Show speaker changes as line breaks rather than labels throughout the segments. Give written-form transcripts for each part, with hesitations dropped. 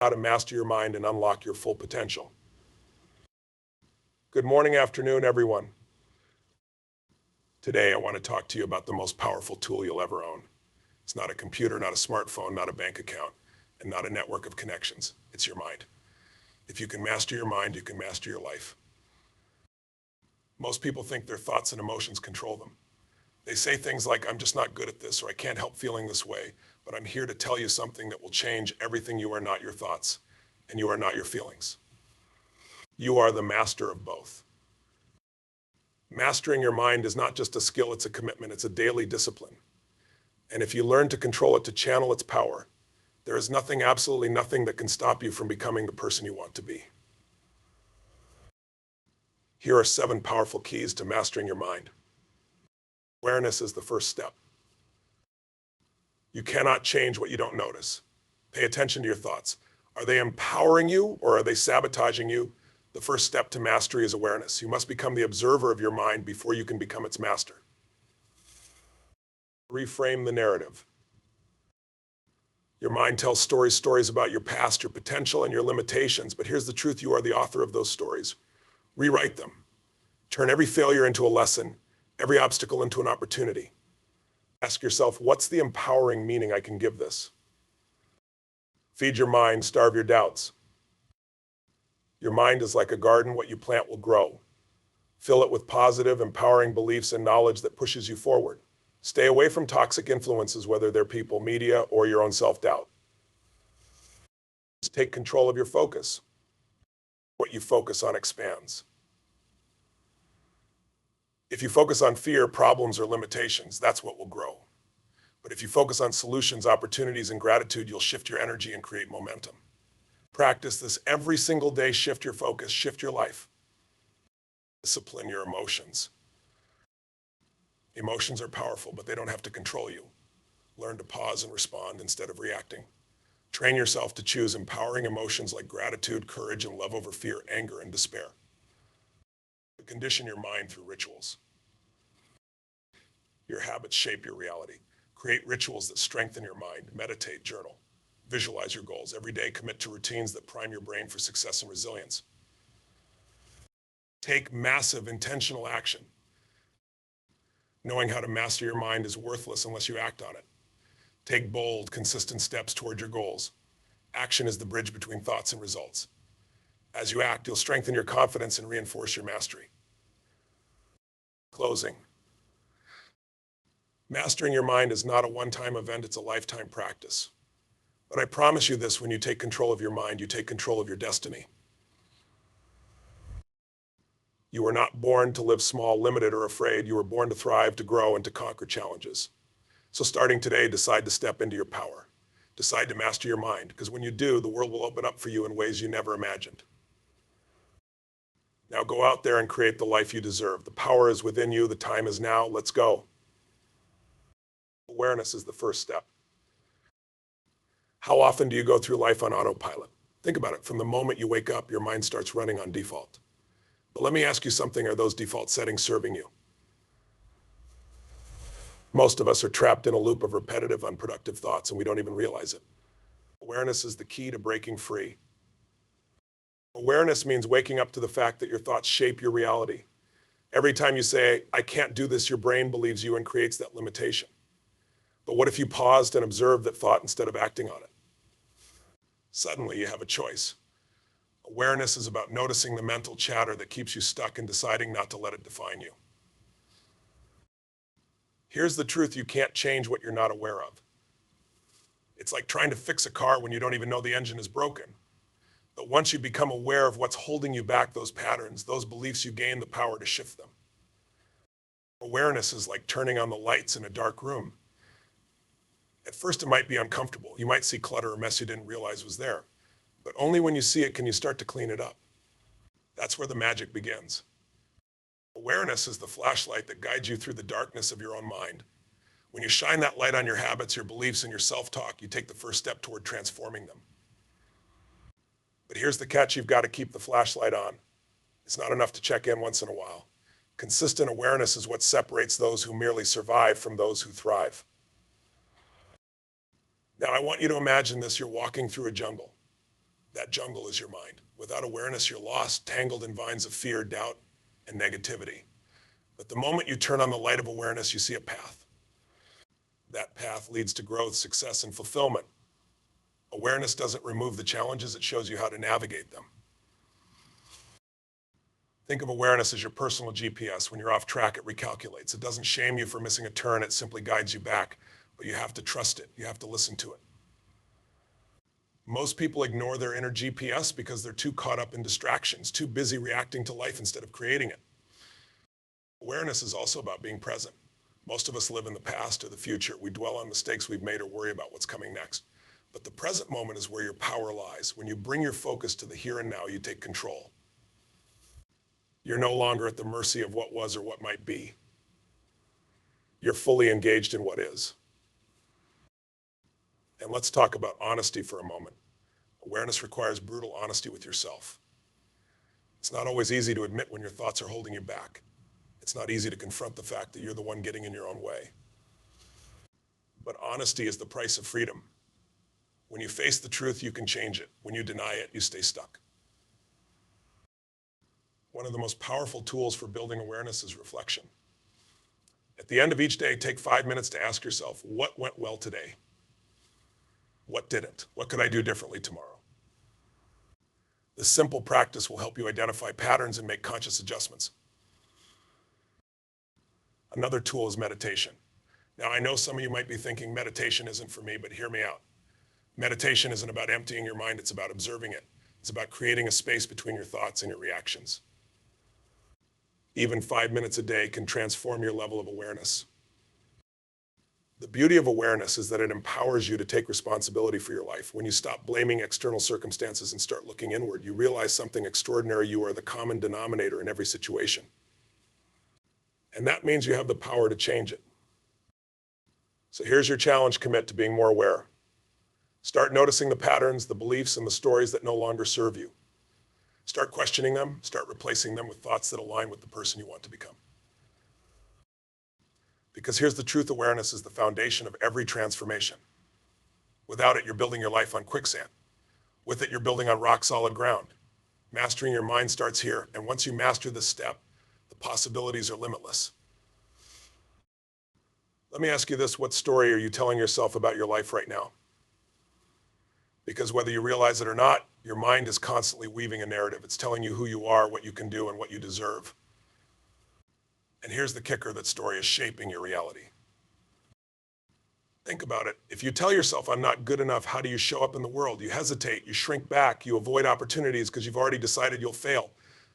how to master your mind and unlock your full potential. Good morning, afternoon, everyone. Today, I want to talk to you about the most powerful tool you'll ever own. It's not a computer, not a smartphone, not a bank account, and not a network of connections. It's your mind. If you can master your mind, you can master your life. Most people think their thoughts and emotions control them. They say things like, I'm just not good at this, or I can't help feeling this way, but I'm here to tell you something that will change everything. You are not your thoughts, and you are not your feelings. You are the master of both. Mastering your mind is not just a skill, it's a commitment, it's a daily discipline. And if you learn to control it, to channel its power, there is nothing, absolutely nothing that can stop you from becoming the person you want to be. Here are 7 powerful keys to mastering your mind. Awareness is the first step. You cannot change what you don't notice. Pay attention to your thoughts. Are they empowering you or are they sabotaging you? The first step to mastery is awareness. You must become the observer of your mind before you can become its master. Reframe the narrative. Your mind tells stories about your past, your potential, and your limitations, but here's the truth: you are the author of those stories. Rewrite them. Turn every failure into a lesson, every obstacle into an opportunity. Ask yourself, what's the empowering meaning I can give this? Feed your mind, starve your doubts. Your mind is like a garden. What you plant will grow. Fill it with positive, empowering beliefs and knowledge that pushes you forward. Stay away from toxic influences, whether they're people, media, or your own self-doubt. Take control of your focus. What you focus on expands. If you focus on fear, problems, or limitations, that's what will grow. But if you focus on solutions, opportunities, and gratitude, you'll shift your energy and create momentum. Practice this every single day. Shift your focus, shift your life. Discipline your emotions. Emotions are powerful, but they don't have to control you. Learn to pause and respond instead of reacting. Train yourself to choose empowering emotions like gratitude, courage, and love over fear, anger, and despair. Condition your mind through rituals. Your habits shape your reality. Create rituals that strengthen your mind. Meditate, journal. Visualize your goals. Every day, commit to routines that prime your brain for success and resilience. Take massive, intentional action. Knowing how to master your mind is worthless unless you act on it. Take bold, consistent steps toward your goals. Action is the bridge between thoughts and results. As you act, you'll strengthen your confidence and reinforce your mastery. Closing. Mastering your mind is not a one-time event, it's a lifetime practice. But I promise you this: when you take control of your mind, you take control of your destiny. You were not born to live small, limited, or afraid. You were born to thrive, to grow, and to conquer challenges. So starting today, decide to step into your power. Decide to master your mind, because when you do, the world will open up for you in ways you never imagined. Now go out there and create the life you deserve. The power is within you. The time is now. Let's go. Awareness is the first step. How often do you go through life on autopilot? Think about it. From the moment you wake up, your mind starts running on default. But let me ask you something. Are those default settings serving you? Most of us are trapped in a loop of repetitive, unproductive thoughts, and we don't even realize it. Awareness is the key to breaking free. Awareness means waking up to the fact that your thoughts shape your reality. Every time you say, I can't do this, your brain believes you and creates that limitation. But what if you paused and observed that thought instead of acting on it? Suddenly you have a choice. Awareness is about noticing the mental chatter that keeps you stuck and deciding not to let it define you. Here's the truth: you can't change what you're not aware of. It's like trying to fix a car when you don't even know the engine is broken. But once you become aware of what's holding you back, those patterns, those beliefs, you gain the power to shift them. Awareness is like turning on the lights in a dark room. At first, it might be uncomfortable. You might see clutter or mess you didn't realize was there. But only when you see it can you start to clean it up. That's where the magic begins. Awareness is the flashlight that guides you through the darkness of your own mind. When you shine that light on your habits, your beliefs, and your self-talk, you take the first step toward transforming them. But here's the catch: you've got to keep the flashlight on. It's not enough to check in once in a while. Consistent awareness is what separates those who merely survive from those who thrive. Now, I want you to imagine this: you're walking through a jungle. That jungle is your mind. Without awareness, you're lost, tangled in vines of fear, doubt, and negativity. But the moment you turn on the light of awareness, you see a path. That path leads to growth, success, and fulfillment. Awareness doesn't remove the challenges, it shows you how to navigate them. Think of awareness as your personal GPS. When you're off track, it recalculates. It doesn't shame you for missing a turn, it simply guides you back. But you have to trust it, you have to listen to it. Most people ignore their inner GPS because they're too caught up in distractions, too busy reacting to life instead of creating it. Awareness is also about being present. Most of us live in the past or the future. We dwell on mistakes we've made or worry about what's coming next. But the present moment is where your power lies. When you bring your focus to the here and now, you take control. You're no longer at the mercy of what was or what might be. You're fully engaged in what is. And let's talk about honesty for a moment. Awareness requires brutal honesty with yourself. It's not always easy to admit when your thoughts are holding you back. It's not easy to confront the fact that you're the one getting in your own way. But honesty is the price of freedom. When you face the truth, you can change it. When you deny it, you stay stuck. One of the most powerful tools for building awareness is reflection. At the end of each day, take 5 minutes to ask yourself, what went well today? What didn't? What could I do differently tomorrow? This simple practice will help you identify patterns and make conscious adjustments. Another tool is meditation. Now, I know some of you might be thinking meditation isn't for me, but hear me out. Meditation isn't about emptying your mind, it's about observing it. It's about creating a space between your thoughts and your reactions. Even 5 minutes a day can transform your level of awareness. The beauty of awareness is that it empowers you to take responsibility for your life. When you stop blaming external circumstances and start looking inward, you realize something extraordinary. You are the common denominator in every situation. And that means you have the power to change it. So here's your challenge: commit to being more aware. Start noticing the patterns, the beliefs, and the stories that no longer serve you. Start questioning them, start replacing them with thoughts that align with the person you want to become. Because here's the truth: awareness is the foundation of every transformation. Without it, you're building your life on quicksand. With it, you're building on rock solid ground. Mastering your mind starts here, and once you master this step, the possibilities are limitless. Let me ask you this: what story are you telling yourself about your life right now? Because whether you realize it or not, your mind is constantly weaving a narrative. It's telling you who you are, what you can do, and what you deserve. And here's the kicker: that story is shaping your reality. Think about it. If you tell yourself, I'm not good enough, how do you show up in the world? You hesitate, you shrink back, you avoid opportunities because you've already decided you'll fail.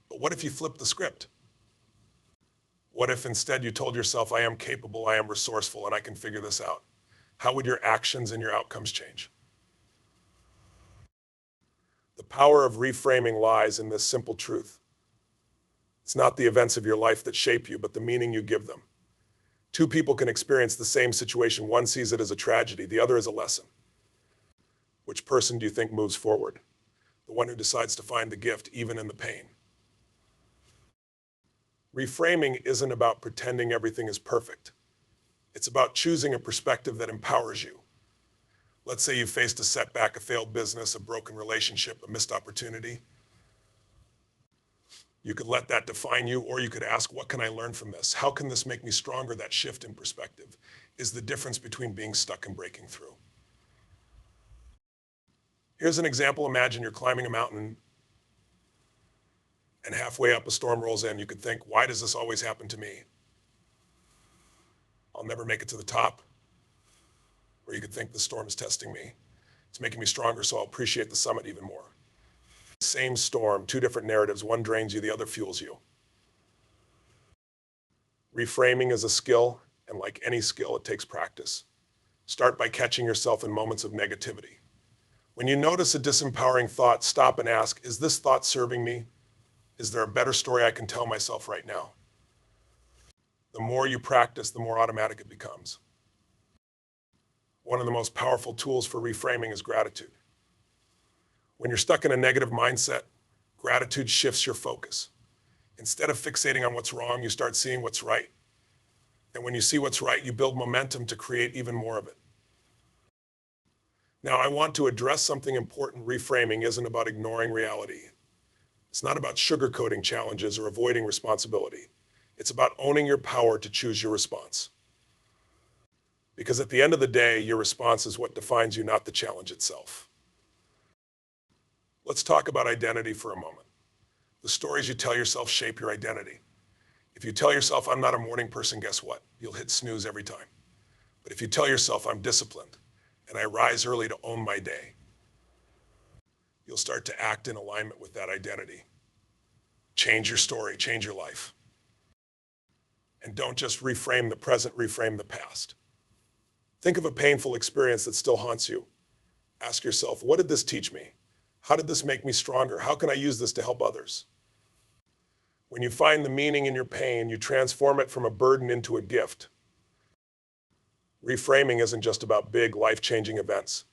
But what if you flip the script? What if instead you told yourself, I am capable, I am resourceful, and I can figure this out? How would your actions and your outcomes change? The power of reframing lies in this simple truth. It's not the events of your life that shape you, but the meaning you give them. Two people can experience the same situation. One sees it as a tragedy, the other as a lesson. Which person do you think moves forward? The one who decides to find the gift, even in the pain. Reframing isn't about pretending everything is perfect. It's about choosing a perspective that empowers you. Let's say you faced a setback, a failed business, a broken relationship, a missed opportunity. You could let that define you, or you could ask, what can I learn from this? How can this make me stronger? That shift in perspective is the difference between being stuck and breaking through. Here's an example. Imagine you're climbing a mountain and halfway up a storm rolls in. You could think, why does this always happen to me? I'll never make it to the top. Or you could think, the storm is testing me. It's making me stronger, so I'll appreciate the summit even more. Same storm, two different narratives. One drains you, the other fuels you. Reframing is a skill, and like any skill, it takes practice. Start by catching yourself in moments of negativity. When you notice a disempowering thought, stop and ask, is this thought serving me? Is there a better story I can tell myself right now? The more you practice, the more automatic it becomes. One of the most powerful tools for reframing is gratitude. When you're stuck in a negative mindset, gratitude shifts your focus. Instead of fixating on what's wrong, you start seeing what's right. And when you see what's right, you build momentum to create even more of it. Now, I want to address something important. Reframing isn't about ignoring reality. It's not about sugarcoating challenges or avoiding responsibility. It's about owning your power to choose your response. Because at the end of the day, your response is what defines you, not the challenge itself. Let's talk about identity for a moment. The stories you tell yourself shape your identity. If you tell yourself, I'm not a morning person, guess what? You'll hit snooze every time. But if you tell yourself, I'm disciplined and I rise early to own my day, you'll start to act in alignment with that identity. Change your story, change your life. And don't just reframe the present, reframe the past. Think of a painful experience that still haunts you. Ask yourself, what did this teach me? How did this make me stronger? How can I use this to help others? When you find the meaning in your pain, you transform it from a burden into a gift. Reframing isn't just about big, life-changing events.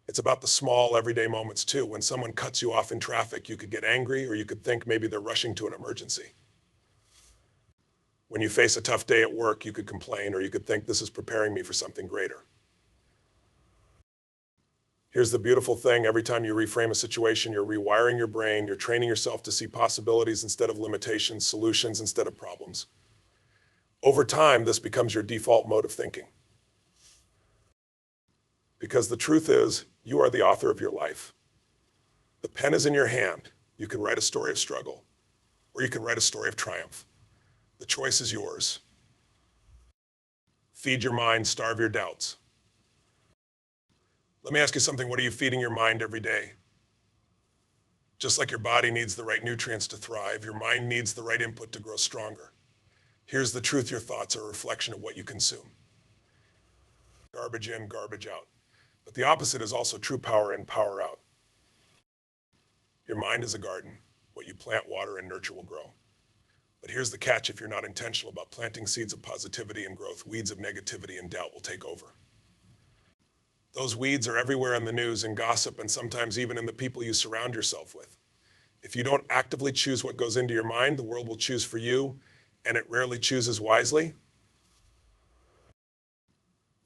It's about the small, everyday moments too. When someone cuts you off in traffic, you could get angry, or you could think maybe they're rushing to an emergency. When you face a tough day at work, you could complain, or you could think this is preparing me for something greater. Here's the beautiful thing. Every time you reframe a situation, you're rewiring your brain. You're training yourself to see possibilities instead of limitations, solutions instead of problems. Over time, this becomes your default mode of thinking. Because the truth is, you are the author of your life. The pen is in your hand. You can write a story of struggle, or you can write a story of triumph. The choice is yours. Feed your mind, starve your doubts. Let me ask you something. What are you feeding your mind every day? Just like your body needs the right nutrients to thrive, your mind needs the right input to grow stronger. Here's the truth. Your thoughts are a reflection of what you consume. Garbage in, garbage out. But the opposite is also true. Power in, power out. Your mind is a garden. What you plant, water, and nurture will grow. But here's the catch. If you're not intentional about planting seeds of positivity and growth, weeds of negativity and doubt will take over. Those weeds are everywhere in the news and gossip, and sometimes even in the people you surround yourself with. If you don't actively choose what goes into your mind, the world will choose for you, and it rarely chooses wisely.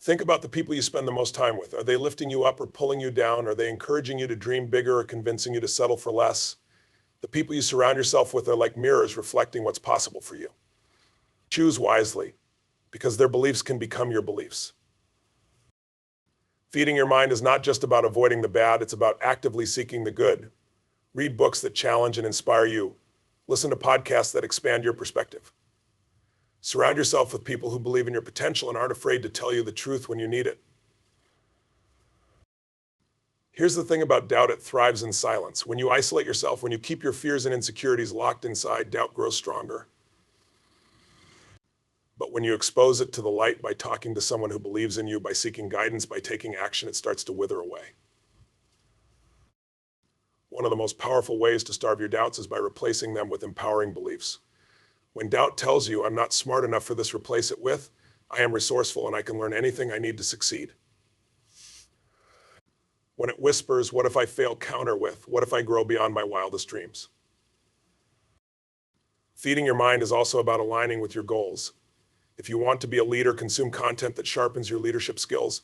Think about the people you spend the most time with. Are they lifting you up or pulling you down? Are they encouraging you to dream bigger or convincing you to settle for less? The people you surround yourself with are like mirrors reflecting what's possible for you. Choose wisely, because their beliefs can become your beliefs. Feeding your mind is not just about avoiding the bad, it's about actively seeking the good. Read books that challenge and inspire you. Listen to podcasts that expand your perspective. Surround yourself with people who believe in your potential and aren't afraid to tell you the truth when you need it. Here's the thing about doubt. It thrives in silence. When you isolate yourself, when you keep your fears and insecurities locked inside, doubt grows stronger. But when you expose it to the light by talking to someone who believes in you, by seeking guidance, by taking action, it starts to wither away. One of the most powerful ways to starve your doubts is by replacing them with empowering beliefs. When doubt tells you, I'm not smart enough for this, replace it with, I am resourceful and I can learn anything I need to succeed. When it whispers, what if I fail, counter with, what if I grow beyond my wildest dreams? Feeding your mind is also about aligning with your goals. If you want to be a leader, consume content that sharpens your leadership skills.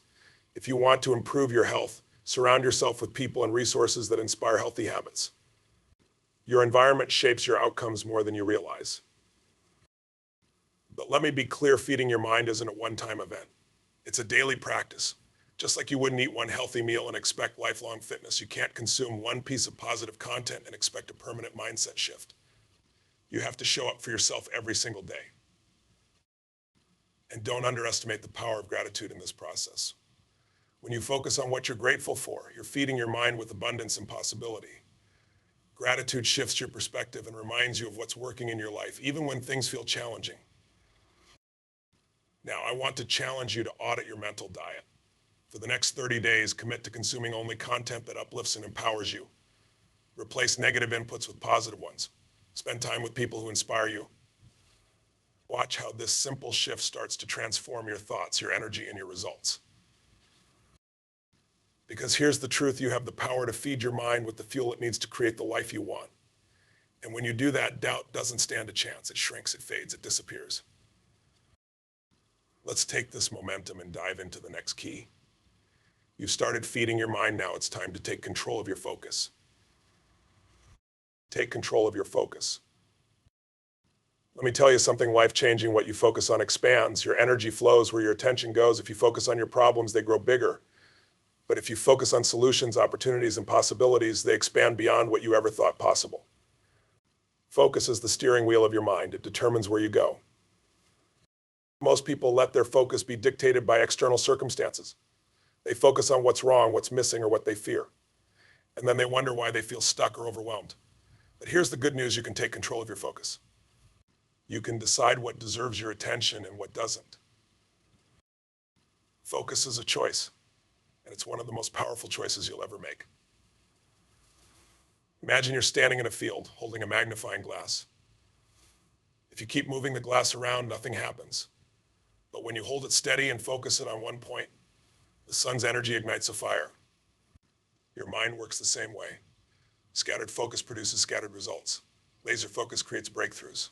If you want to improve your health, surround yourself with people and resources that inspire healthy habits. Your environment shapes your outcomes more than you realize. But let me be clear, feeding your mind isn't a one-time event. It's a daily practice. Just like you wouldn't eat one healthy meal and expect lifelong fitness, you can't consume one piece of positive content and expect a permanent mindset shift. You have to show up for yourself every single day. And don't underestimate the power of gratitude in this process. When you focus on what you're grateful for, you're feeding your mind with abundance and possibility. Gratitude shifts your perspective and reminds you of what's working in your life, even when things feel challenging. Now, I want to challenge you to audit your mental diet. For the next 30 days, commit to consuming only content that uplifts and empowers you. Replace negative inputs with positive ones. Spend time with people who inspire you. Watch how this simple shift starts to transform your thoughts, your energy, and your results. Because here's the truth, you have the power to feed your mind with the fuel it needs to create the life you want. And when you do that, doubt doesn't stand a chance. It shrinks, it fades, it disappears. Let's take this momentum and dive into the next key. You've started feeding your mind now. It's time to take control of your focus. Take control of your focus. Let me tell you something life-changing. What you focus on expands. Your energy flows where your attention goes. If you focus on your problems, they grow bigger. But if you focus on solutions, opportunities, and possibilities, they expand beyond what you ever thought possible. Focus is the steering wheel of your mind. It determines where you go. Most people let their focus be dictated by external circumstances. They focus on what's wrong, what's missing, or what they fear. And then they wonder why they feel stuck or overwhelmed. But here's the good news: you can take control of your focus. You can decide what deserves your attention and what doesn't. Focus is a choice, and it's one of the most powerful choices you'll ever make. Imagine you're standing in a field holding a magnifying glass. If you keep moving the glass around, nothing happens. But when you hold it steady and focus it on one point, the sun's energy ignites a fire. Your mind works the same way. Scattered focus produces scattered results. Laser focus creates breakthroughs.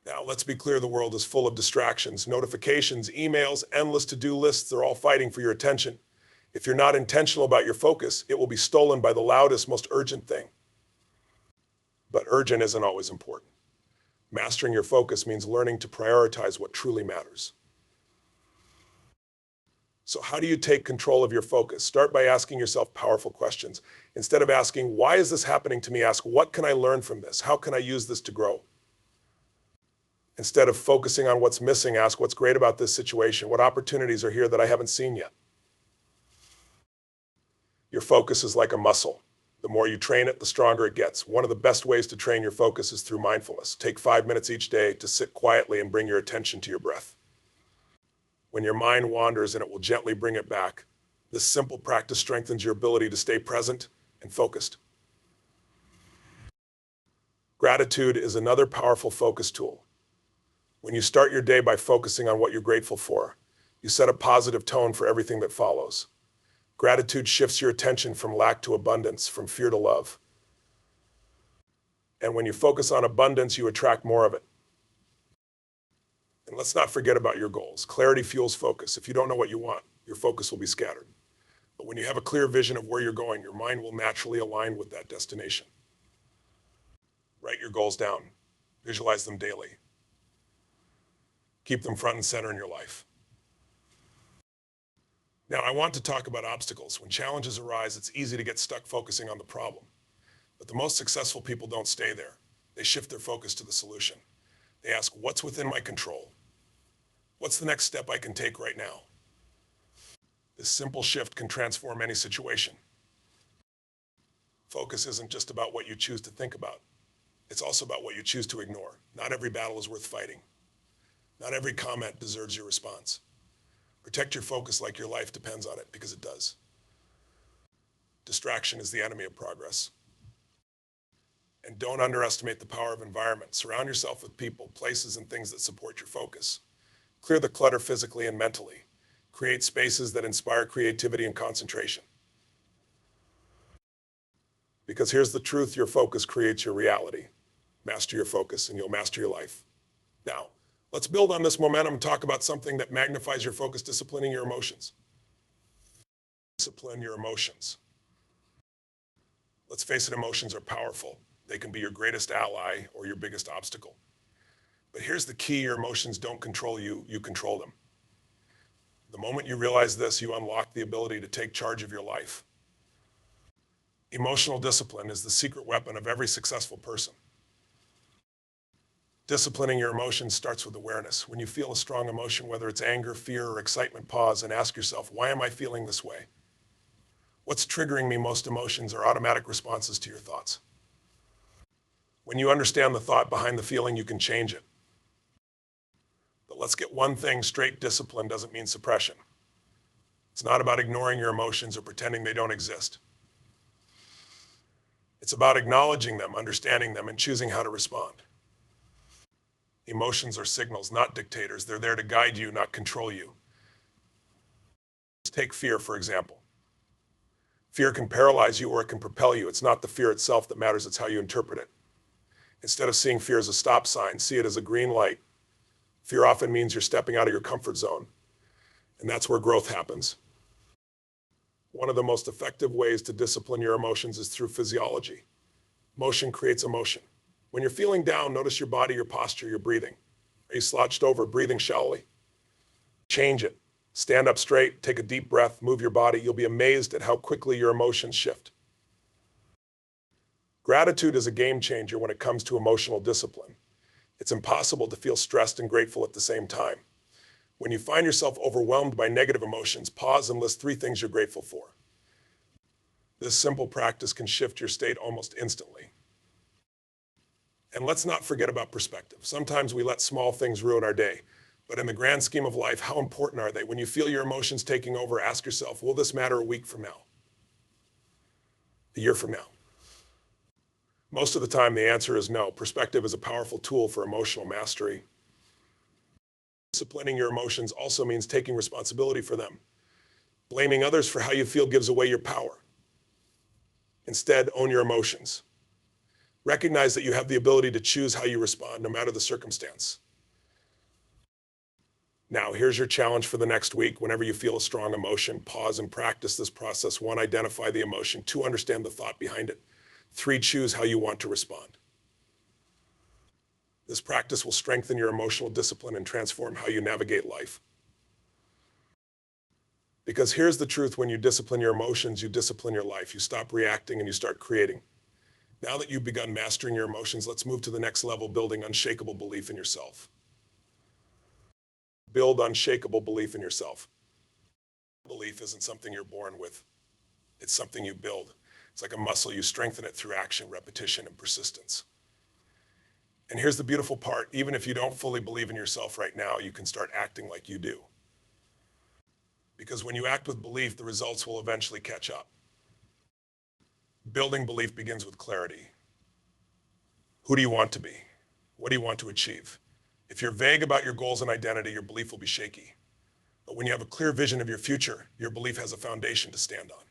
Now, let's be clear, the world is full of distractions, notifications, emails, endless to-do lists. They're all fighting for your attention. If you're not intentional about your focus, it will be stolen by the loudest, most urgent thing. But urgent isn't always important. Mastering your focus means learning to prioritize what truly matters. So how do you take control of your focus? Start by asking yourself powerful questions. Instead of asking, why is this happening to me? Ask, what can I learn from this? How can I use this to grow? Instead of focusing on what's missing, ask, what's great about this situation? What opportunities are here that I haven't seen yet? Your focus is like a muscle. The more you train it, the stronger it gets. One of the best ways to train your focus is through mindfulness. Take 5 minutes each day to sit quietly and bring your attention to your breath. When your mind wanders, and it will gently bring it back, this simple practice strengthens your ability to stay present and focused. Gratitude is another powerful focus tool. When you start your day by focusing on what you're grateful for, you set a positive tone for everything that follows. Gratitude shifts your attention from lack to abundance, from fear to love. And when you focus on abundance, you attract more of it. And let's not forget about your goals. Clarity fuels focus. If you don't know what you want, your focus will be scattered. But when you have a clear vision of where you're going, your mind will naturally align with that destination. Write your goals down. Visualize them daily. Keep them front and center in your life. Now, I want to talk about obstacles. When challenges arise, it's easy to get stuck focusing on the problem. But the most successful people don't stay there. They shift their focus to the solution. They ask, what's within my control? What's the next step I can take right now? This simple shift can transform any situation. Focus isn't just about what you choose to think about. It's also about what you choose to ignore. Not every battle is worth fighting. Not every comment deserves your response. Protect your focus like your life depends on it, because it does. Distraction is the enemy of progress. And don't underestimate the power of environment. Surround yourself with people, places, and things that support your focus. Clear the clutter physically and mentally. Create spaces that inspire creativity and concentration. Because here's the truth: your focus creates your reality. Master your focus and you'll master your life. Now, let's build on this momentum and talk about something that magnifies your focus: disciplining your emotions. Discipline your emotions. Let's face it, emotions are powerful. They can be your greatest ally or your biggest obstacle. But here's the key: your emotions don't control you, you control them. The moment you realize this, you unlock the ability to take charge of your life. Emotional discipline is the secret weapon of every successful person. Disciplining your emotions starts with awareness. When you feel a strong emotion, whether it's anger, fear, or excitement, pause and ask yourself, why am I feeling this way? What's triggering me? Most emotions are automatic responses to your thoughts. When you understand the thought behind the feeling, you can change it. But let's get one thing straight: discipline doesn't mean suppression. It's not about ignoring your emotions or pretending they don't exist. It's about acknowledging them, understanding them, and choosing how to respond. Emotions are signals, not dictators. They're there to guide you, not control you. Let's take fear, for example. Fear can paralyze you or it can propel you. It's not the fear itself that matters, it's how you interpret it. Instead of seeing fear as a stop sign, see it as a green light. Fear often means you're stepping out of your comfort zone. And that's where growth happens. One of the most effective ways to discipline your emotions is through physiology. Motion creates emotion. When you're feeling down, notice your body, your posture, your breathing. Are you slouched over, breathing shallowly? Change it. Stand up straight, take a deep breath, move your body. You'll be amazed at how quickly your emotions shift. Gratitude is a game changer when it comes to emotional discipline. It's impossible to feel stressed and grateful at the same time. When you find yourself overwhelmed by negative emotions, pause and list 3 things you're grateful for. This simple practice can shift your state almost instantly. And let's not forget about perspective. Sometimes we let small things ruin our day, but in the grand scheme of life, how important are they? When you feel your emotions taking over, ask yourself, will this matter a week from now? A year from now? Most of the time, the answer is no. Perspective is a powerful tool for emotional mastery. Disciplining your emotions also means taking responsibility for them. Blaming others for how you feel gives away your power. Instead, own your emotions. Recognize that you have the ability to choose how you respond, no matter the circumstance. Now, here's your challenge for the next week. Whenever you feel a strong emotion, pause and practice this process. 1, identify the emotion. 2, understand the thought behind it. 3, choose how you want to respond. This practice will strengthen your emotional discipline and transform how you navigate life. Because here's the truth: when you discipline your emotions, you discipline your life. You stop reacting and you start creating. Now that you've begun mastering your emotions, let's move to the next level, building unshakable belief in yourself. Build unshakable belief in yourself. Belief isn't something you're born with. It's something you build. It's like a muscle. You strengthen it through action, repetition, and persistence. And here's the beautiful part. Even if you don't fully believe in yourself right now, you can start acting like you do. Because when you act with belief, the results will eventually catch up. Building belief begins with clarity. Who do you want to be? What do you want to achieve? If you're vague about your goals and identity, your belief will be shaky. But when you have a clear vision of your future, your belief has a foundation to stand on.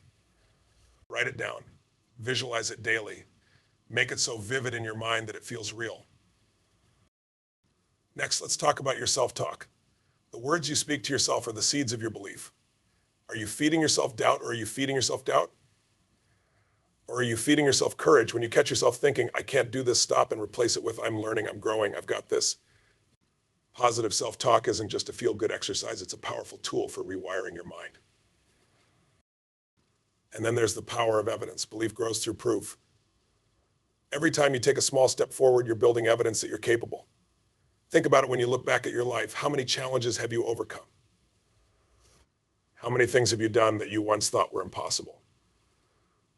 Write it down. Visualize it daily. Make it so vivid in your mind that it feels real. Next, let's talk about your self-talk. The words you speak to yourself are the seeds of your belief. Are you feeding yourself doubt, or are you feeding yourself doubt? Or are you feeding yourself courage? When you catch yourself thinking, I can't do this, stop and replace it with, I'm learning, I'm growing, I've got this. Positive self-talk isn't just a feel-good exercise, it's a powerful tool for rewiring your mind. And then there's the power of evidence. Belief grows through proof. Every time you take a small step forward, you're building evidence that you're capable. Think about it when you look back at your life. How many challenges have you overcome? How many things have you done that you once thought were impossible?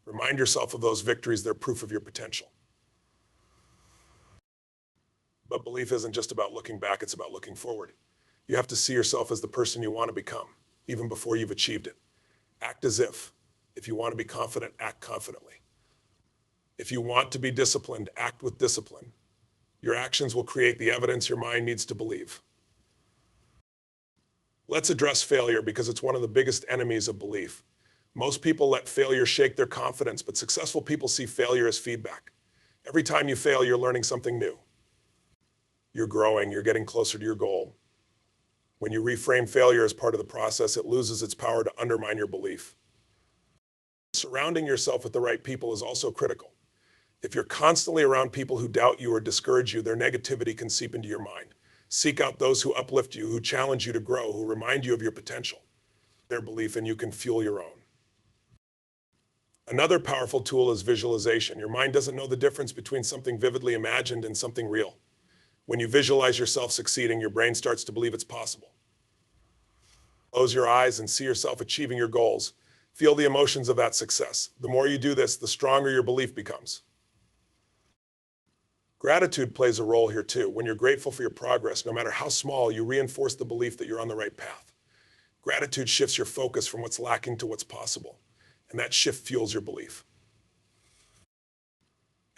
Remind yourself of those victories. They're proof of your potential. But belief isn't just about looking back, it's about looking forward. You have to see yourself as the person you want to become, even before you've achieved it. Act as if. If you want to be confident, act confidently. If you want to be disciplined, act with discipline. Your actions will create the evidence your mind needs to believe. Let's address failure, because it's one of the biggest enemies of belief. Most people let failure shake their confidence, but successful people see failure as feedback. Every time you fail, you're learning something new. You're growing, you're getting closer to your goal. When you reframe failure as part of the process, it loses its power to undermine your belief. Surrounding yourself with the right people is also critical. If you're constantly around people who doubt you or discourage you, their negativity can seep into your mind. Seek out those who uplift you, who challenge you to grow, who remind you of your potential, their belief, and you can fuel your own. Another powerful tool is visualization. Your mind doesn't know the difference between something vividly imagined and something real. When you visualize yourself succeeding, your brain starts to believe it's possible. Close your eyes and see yourself achieving your goals. Feel the emotions of that success. The more you do this, the stronger your belief becomes. Gratitude plays a role here too. When you're grateful for your progress, no matter how small, you reinforce the belief that you're on the right path. Gratitude shifts your focus from what's lacking to what's possible, and that shift fuels your belief.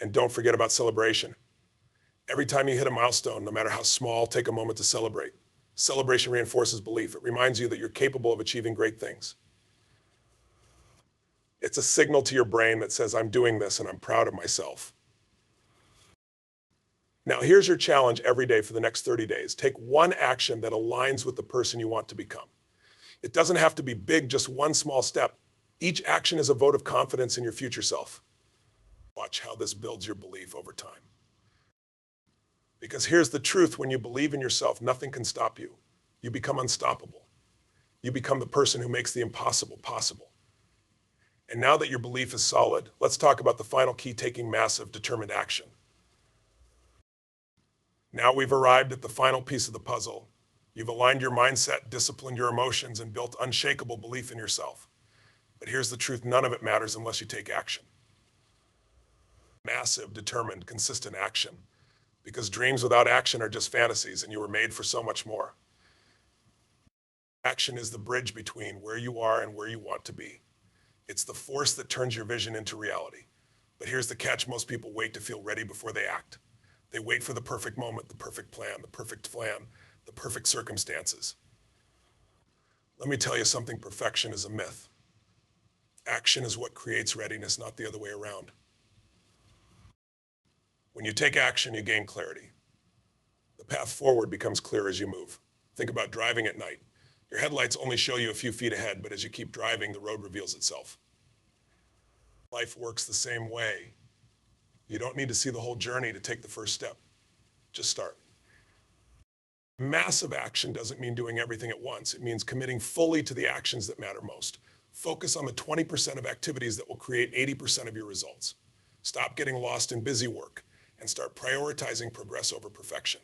And don't forget about celebration. Every time you hit a milestone, no matter how small, take a moment to celebrate. Celebration reinforces belief. It reminds you that you're capable of achieving great things. It's a signal to your brain that says, I'm doing this and I'm proud of myself. Now, here's your challenge every day for the next 30 days. Take one action that aligns with the person you want to become. It doesn't have to be big, just one small step. Each action is a vote of confidence in your future self. Watch how this builds your belief over time. Because here's the truth, when you believe in yourself, nothing can stop you. You become unstoppable. You become the person who makes the impossible possible. And now that your belief is solid, let's talk about the final key: taking massive, determined action. Now we've arrived at the final piece of the puzzle. You've aligned your mindset, disciplined your emotions, and built unshakable belief in yourself. But here's the truth: none of it matters unless you take action. Massive, determined, consistent action. Because dreams without action are just fantasies, and you were made for so much more. Action is the bridge between where you are and where you want to be. It's the force that turns your vision into reality. But here's the catch: most people wait to feel ready before they act. They wait for the perfect moment, the perfect plan, the perfect circumstances. Let me tell you something: perfection is a myth. Action is what creates readiness, not the other way around. When you take action, you gain clarity. The path forward becomes clear as you move. Think about driving at night. Your headlights only show you a few feet ahead, but as you keep driving, the road reveals itself. Life works the same way. You don't need to see the whole journey to take the first step. Just start. Massive action doesn't mean doing everything at once. It means committing fully to the actions that matter most. Focus on the 20% of activities that will create 80% of your results. Stop getting lost in busy work and start prioritizing progress over perfection.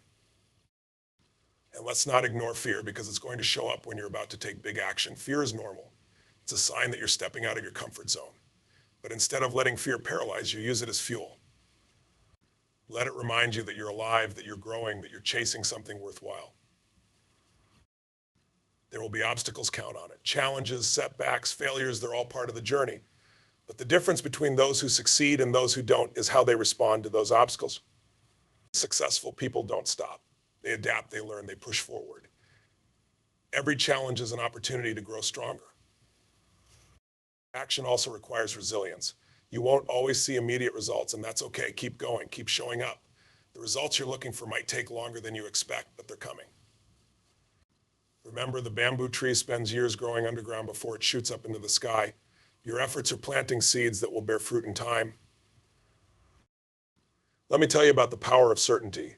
And let's not ignore fear, because it's going to show up when you're about to take big action. Fear is normal. It's a sign that you're stepping out of your comfort zone. But instead of letting fear paralyze you, use it as fuel. Let it remind you that you're alive, that you're growing, that you're chasing something worthwhile. There will be obstacles, count on it. Challenges, setbacks, failures, they're all part of the journey. But the difference between those who succeed and those who don't is how they respond to those obstacles. Successful people don't stop. They adapt, they learn, they push forward. Every challenge is an opportunity to grow stronger. Action also requires resilience. You won't always see immediate results, and that's okay. Keep going, keep showing up. The results you're looking for might take longer than you expect, but they're coming. Remember, the bamboo tree spends years growing underground before it shoots up into the sky. Your efforts are planting seeds that will bear fruit in time. Let me tell you about the power of certainty.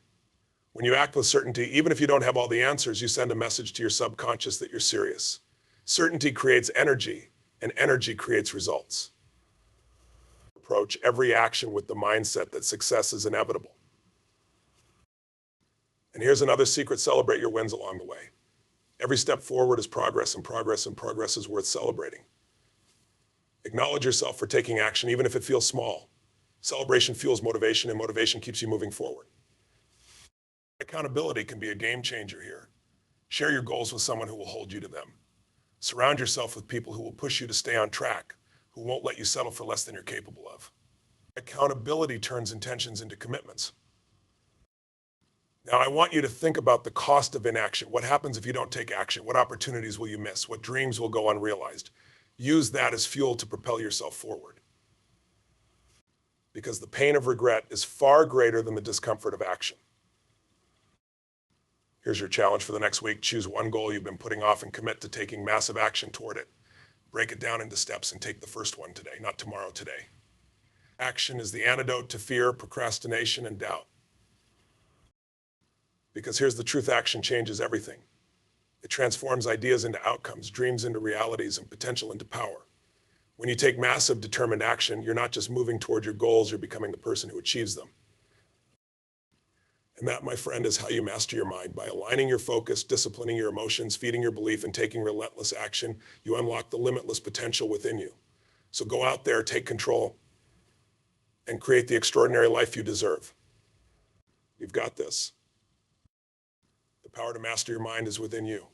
When you act with certainty, even if you don't have all the answers, you send a message to your subconscious that you're serious. Certainty creates energy, and energy creates results. Approach every action with the mindset that success is inevitable. And here's another secret: celebrate your wins along the way. Every step forward is progress, and progress is worth celebrating. Acknowledge yourself for taking action, even if it feels small. Celebration fuels motivation, and motivation keeps you moving forward. Accountability can be a game changer here. Share your goals with someone who will hold you to them. Surround yourself with people who will push you to stay on track, who won't let you settle for less than you're capable of. Accountability turns intentions into commitments. Now, I want you to think about the cost of inaction. What happens if you don't take action? What opportunities will you miss? What dreams will go unrealized? Use that as fuel to propel yourself forward. Because the pain of regret is far greater than the discomfort of action. Here's your challenge for the next week. Choose one goal you've been putting off and commit to taking massive action toward it. Break it down into steps and take the first one today, not tomorrow, today. Action is the antidote to fear, procrastination, and doubt. Because here's the truth: action changes everything. It transforms ideas into outcomes, dreams into realities, and potential into power. When you take massive, determined action, you're not just moving toward your goals, you're becoming the person who achieves them. And that, my friend, is how you master your mind. By aligning your focus, disciplining your emotions, feeding your belief, and taking relentless action, you unlock the limitless potential within you. So go out there, take control, and create the extraordinary life you deserve. You've got this. The power to master your mind is within you.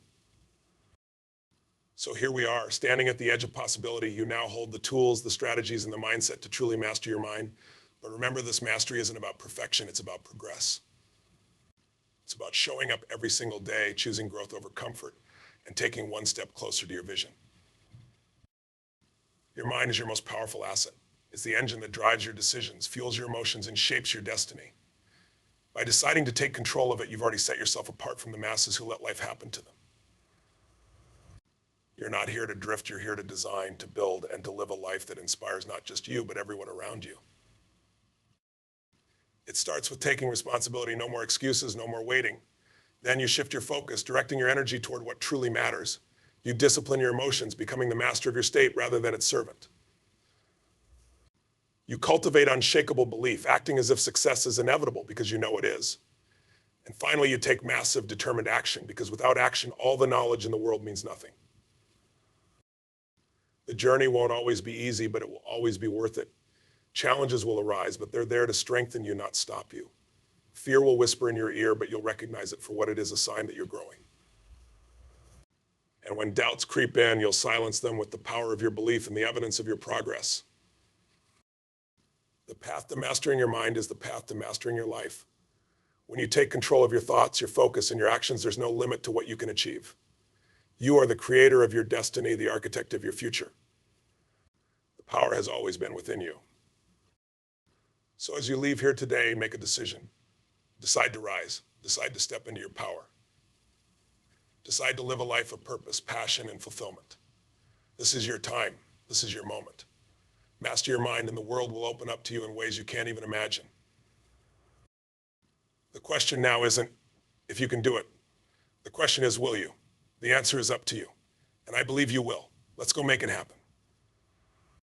So here we are, standing at the edge of possibility. You now hold the tools, the strategies, and the mindset to truly master your mind. But remember, this mastery isn't about perfection, it's about progress. It's about showing up every single day, choosing growth over comfort, and taking one step closer to your vision. Your mind is your most powerful asset. It's the engine that drives your decisions, fuels your emotions, and shapes your destiny. By deciding to take control of it, you've already set yourself apart from the masses who let life happen to them. You're not here to drift, you're here to design, to build, and to live a life that inspires not just you, but everyone around you. It starts with taking responsibility, no more excuses, no more waiting. Then you shift your focus, directing your energy toward what truly matters. You discipline your emotions, becoming the master of your state rather than its servant. You cultivate unshakable belief, acting as if success is inevitable because you know it is. And finally, you take massive, determined action because without action, all the knowledge in the world means nothing. The journey won't always be easy, but it will always be worth it. Challenges will arise, but they're there to strengthen you, not stop you. Fear will whisper in your ear, but you'll recognize it for what it is, a sign that you're growing. And when doubts creep in, you'll silence them with the power of your belief and the evidence of your progress. The path to mastering your mind is the path to mastering your life. When you take control of your thoughts, your focus, and your actions, there's no limit to what you can achieve. You are the creator of your destiny, the architect of your future. The power has always been within you. So as you leave here today, make a decision. Decide to rise. Decide to step into your power. Decide to live a life of purpose, passion, and fulfillment. This is your time. This is your moment. Master your mind and the world will open up to you in ways you can't even imagine. The question now isn't if you can do it. The question is, will you? The answer is up to you. And I believe you will. Let's go make it happen.